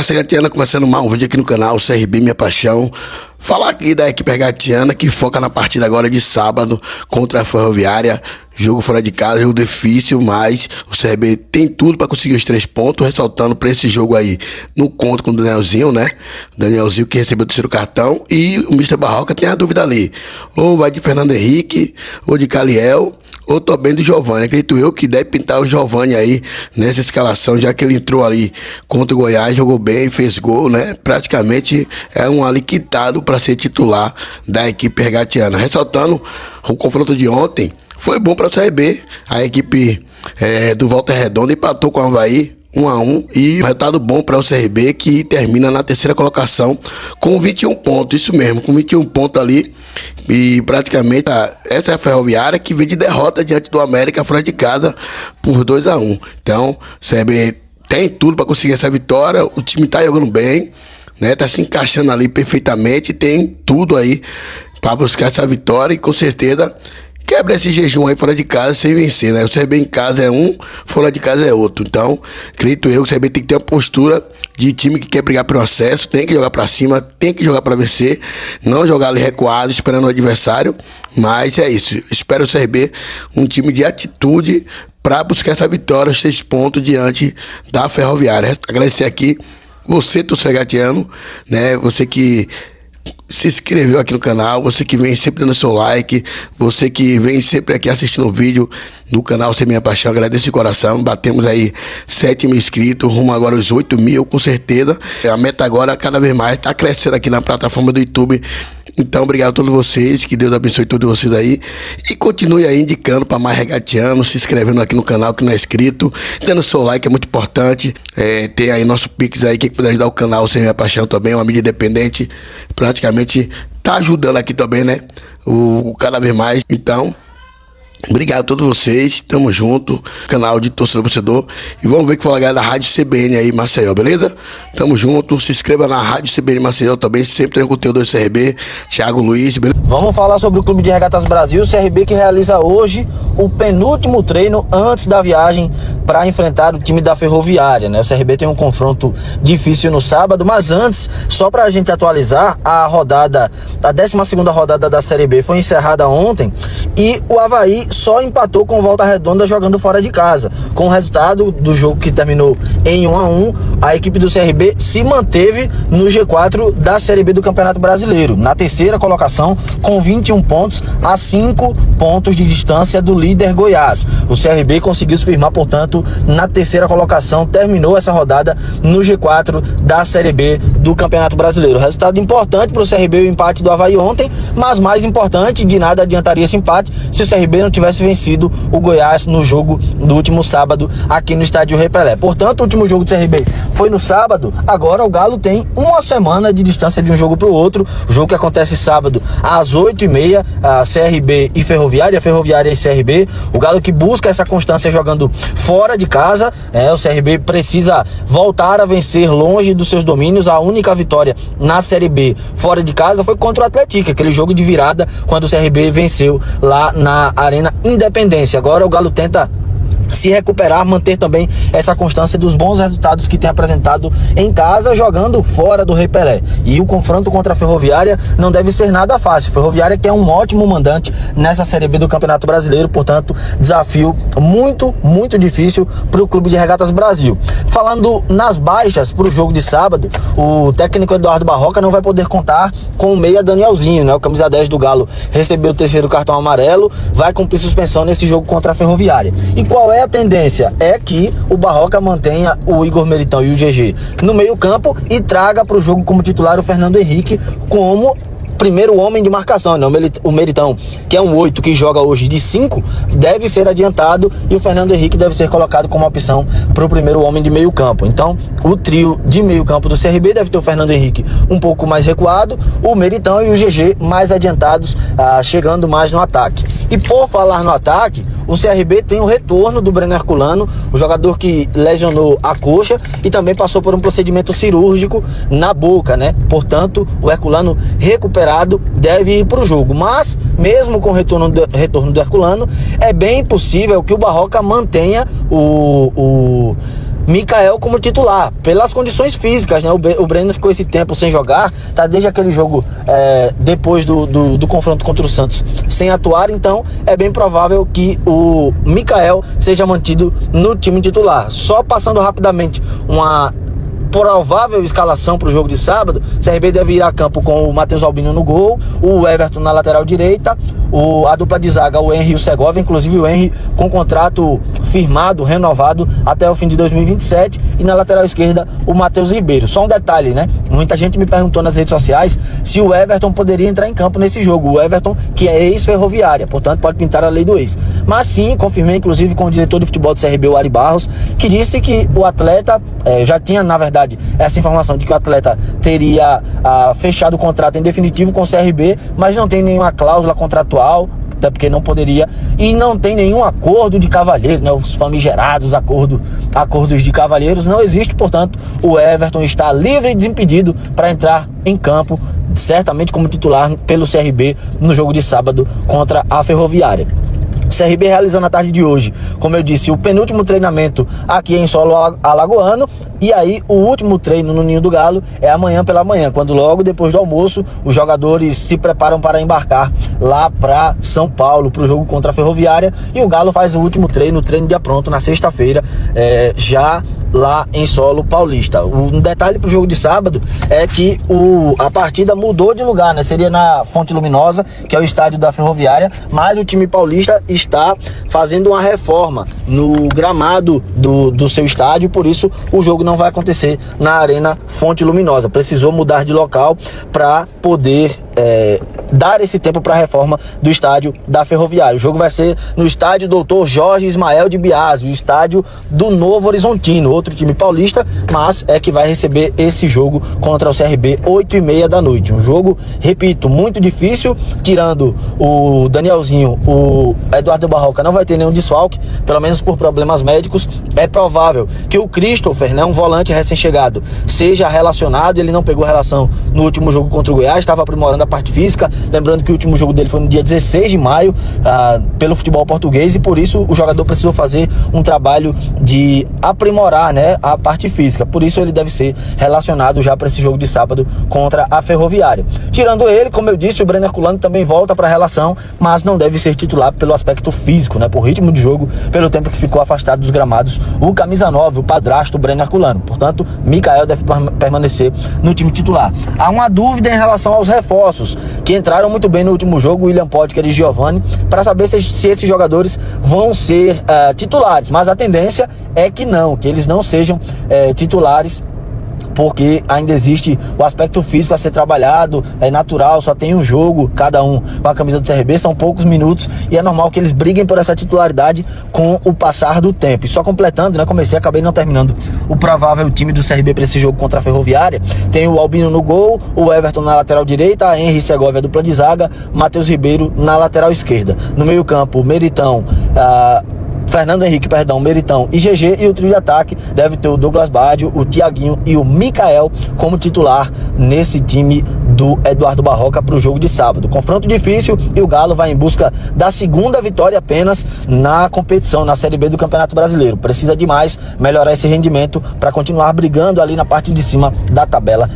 Raça Gatiana, começando mais um vídeo aqui no canal CRB Minha Paixão. Falar aqui da equipe Gatiana que foca na partida agora de sábado contra a Ferroviária. Jogo fora de casa, jogo difícil, mas o CRB tem tudo para conseguir os 3 pontos. Ressaltando para esse jogo aí, no conto com o Danielzinho, né? Danielzinho que recebeu o terceiro cartão. E o Mr. Barroca tem a dúvida ali: ou vai de Fernando Henrique, ou de Caliel, ou também do Giovani. Acredito eu que deve pintar o Giovani aí nessa escalação, já que ele entrou ali contra o Goiás, jogou bem, fez gol, né? Praticamente é um ali quitado para ser titular da equipe regatiana. Ressaltando o confronto de ontem, foi bom para o CRB. A equipe do Volta Redonda empatou com o Avaí 1-1 e um resultado bom para o CRB, que termina na terceira colocação com 21 pontos, isso mesmo, com 21 pontos ali. E praticamente essa é a Ferroviária que vem de derrota diante do América fora de casa por 2-1. Então, o CRB tem tudo para conseguir essa vitória. O time tá jogando bem, né? Tá se encaixando ali perfeitamente, tem tudo aí para buscar essa vitória e com certeza quebra esse jejum aí fora de casa sem vencer, né? O CRB em casa é um, fora de casa é outro. Então, acredito eu que o CRB tem que ter uma postura de time que quer brigar pelo acesso, tem que jogar pra cima, tem que jogar pra vencer, não jogar ali recuado esperando o adversário. Mas é isso, espero o CRB um time de atitude para buscar essa vitória, os 6 pontos diante da Ferroviária. Agradecer aqui você, torcedor gatiano, né? Você que se inscreveu aqui no canal, você que vem sempre dando seu like, você que vem sempre aqui assistindo o vídeo do canal Ser Minha Paixão, agradeço de coração. Batemos aí 7 mil inscritos, rumo agora aos 8 mil, com certeza. A meta agora cada vez mais está crescendo aqui na plataforma do YouTube. Então, obrigado a todos vocês, que Deus abençoe todos vocês aí. E continue aí indicando para mais regatianos, se inscrevendo aqui no canal que não é inscrito, dando seu like, é muito importante. Tem aí nosso Pix aí, quem puder ajudar o canal Sem Minha Paixão também, uma mídia independente, praticamente tá ajudando aqui também, né? Cada vez mais. Então, obrigado a todos vocês, tamo junto, canal de torcedor. E vamos ver o que fala a galera da Rádio CBN aí, Maceió, beleza? Tamo junto, se inscreva na Rádio CBN Maceió também, sempre tem conteúdo do CRB, Thiago Luiz, beleza? Vamos falar sobre o Clube de Regatas Brasil, o CRB que realiza hoje o penúltimo treino antes da viagem para enfrentar o time da Ferroviária, né? O CRB tem um confronto difícil no sábado, mas antes, só pra gente atualizar, a 12ª rodada da Série B foi encerrada ontem e o Avaí só empatou com o Volta Redonda jogando fora de casa. Com o resultado do jogo que terminou em 1-1, a equipe do CRB se manteve no G4 da Série B do Campeonato Brasileiro, na terceira colocação com 21 pontos, a 5 pontos de distância do líder Goiás. O CRB conseguiu se firmar, portanto, na terceira colocação, terminou essa rodada no G4 da Série B do Campeonato Brasileiro. Resultado importante para o CRB, o empate do Avaí ontem, mas mais importante, de nada adiantaria esse empate se o CRB não tivesse vencido o Goiás no jogo do último sábado aqui no estádio Rei Pelé. Portanto, o último jogo do CRB foi no sábado, agora o Galo tem uma semana de distância de um jogo para o outro. O jogo que acontece sábado às 8h30, a CRB e Ferroviária e CRB. O Galo que busca essa constância jogando fora de casa, o CRB precisa voltar a vencer longe dos seus domínios. A única vitória na Série B fora de casa foi contra o Atlético, aquele jogo de virada quando o CRB venceu lá na Arena Independência. Agora o Galo tenta se recuperar, manter também essa constância dos bons resultados que tem apresentado em casa, jogando fora do Rei Pelé. E o confronto contra a Ferroviária não deve ser nada fácil. Ferroviária que é um ótimo mandante nessa Série B do Campeonato Brasileiro, portanto, desafio muito, muito difícil para o Clube de Regatas Brasil. Falando nas baixas para o jogo de sábado, o técnico Eduardo Barroca não vai poder contar com o meia Danielzinho, né? O camisa 10 do Galo recebeu o terceiro cartão amarelo, vai cumprir suspensão nesse jogo contra a Ferroviária. E qual é a tendência? É que o Barroca mantenha o Igor Meritão e o GG no meio campo e traga para o jogo como titular o Fernando Henrique como primeiro homem de marcação, né? O Meritão, que é um 8 que joga hoje de 5, deve ser adiantado e o Fernando Henrique deve ser colocado como opção para o primeiro homem de meio campo. Então, o trio de meio campo do CRB deve ter o Fernando Henrique um pouco mais recuado, o Meritão e o GG mais adiantados, chegando mais no ataque. E por falar no ataque, o CRB tem o retorno do Breno Herculano, o jogador que lesionou a coxa e também passou por um procedimento cirúrgico na boca, né? Portanto, o Herculano recuperado deve ir para o jogo. Mas, mesmo com o retorno do Herculano, é bem possível que o Barroca mantenha o Mikael como titular, pelas condições físicas, né? O Breno ficou esse tempo sem jogar, tá desde aquele jogo depois do confronto contra o Santos sem atuar, então é bem provável que o Mikael seja mantido no time titular. Só passando rapidamente uma provável escalação para o jogo de sábado: o CRB deve ir a campo com o Matheus Albino no gol, o Everton na lateral direita, a dupla de zaga, o Henry e o Segovia, inclusive o Henry com contrato firmado, renovado até o fim de 2027, e na lateral esquerda o Matheus Ribeiro. Só um detalhe, né? Muita gente me perguntou nas redes sociais se o Everton poderia entrar em campo nesse jogo. O Everton, que é ex-Ferroviária, portanto pode pintar a lei do ex. Mas sim, confirmei inclusive com o diretor de futebol do CRB, o Ari Barros, que disse que o atleta, já tinha na verdade essa informação de que o atleta teria fechado o contrato em definitivo com o CRB, mas não tem nenhuma cláusula contratual, até porque não poderia, e não tem nenhum acordo de cavalheiros, né? Os famigerados acordos de cavalheiros não existe, portanto o Everton está livre e desimpedido para entrar em campo, certamente como titular pelo CRB no jogo de sábado contra a Ferroviária. O CRB realizando na tarde de hoje, como eu disse, o penúltimo treinamento aqui em solo alagoano, e aí o último treino no Ninho do Galo é amanhã pela manhã, quando logo depois do almoço os jogadores se preparam para embarcar lá para São Paulo para o jogo contra a Ferroviária, e o Galo faz o último treino, o treino dia pronto na sexta-feira, já lá em solo paulista. Um detalhe para o jogo de sábado é que a partida mudou de lugar, né? Seria na Fonte Luminosa, que é o estádio da Ferroviária, mas o time paulista está fazendo uma reforma no gramado do seu estádio, por isso o jogo não vai acontecer na Arena Fonte Luminosa. Precisou mudar de local para poder dar esse tempo para a reforma do estádio da Ferroviária. O jogo vai ser no estádio Dr. Jorge Ismael de Biasi, o estádio do Novo Horizontino, outro time paulista, mas é que vai receber esse jogo contra o CRB 8h30 da noite. Um jogo, repito, muito difícil, tirando o Danielzinho, o Eduardo Barroca não vai ter nenhum desfalque, pelo menos por problemas médicos. É provável que o Christopher, né, um volante recém-chegado, seja relacionado. Ele não pegou relação no último jogo contra o Goiás, estava aprimorando a parte física, lembrando que o último jogo dele foi no dia 16 de maio pelo futebol português, e por isso o jogador precisou fazer um trabalho de aprimorar, né, a parte física, por isso ele deve ser relacionado já para esse jogo de sábado contra a Ferroviária. Tirando ele, como eu disse, o Breno Herculano também volta para a relação, mas não deve ser titular pelo aspecto físico, né, por ritmo de jogo, pelo tempo que ficou afastado dos gramados, o camisa 9, o padrasto do Breno Herculano. Portanto, Mikael deve permanecer no time titular. Há uma dúvida em relação aos reforços, que entraram muito bem no último jogo, William Potker e Giovani, para saber se esses jogadores vão ser titulares, mas a tendência é que não, que eles não sejam titulares, porque ainda existe o aspecto físico a ser trabalhado. É natural, só tem um jogo cada um com a camisa do CRB, são poucos minutos, e é normal que eles briguem por essa titularidade com o passar do tempo. E só completando, né, acabei não terminando o provável time do CRB para esse jogo contra a Ferroviária. Tem o Albino no gol, o Everton na lateral direita, a Henry e Segovia dupla de zaga, Matheus Ribeiro na lateral esquerda. No meio campo, Meritão, Meritão e GG, e o trio de ataque deve ter o Douglas Baggio, o Thiaguinho e o Mikael como titular nesse time do Eduardo Barroca para o jogo de sábado. Confronto difícil, e o Galo vai em busca da segunda vitória apenas na competição, na Série B do Campeonato Brasileiro. Precisa demais melhorar esse rendimento para continuar brigando ali na parte de cima da tabela.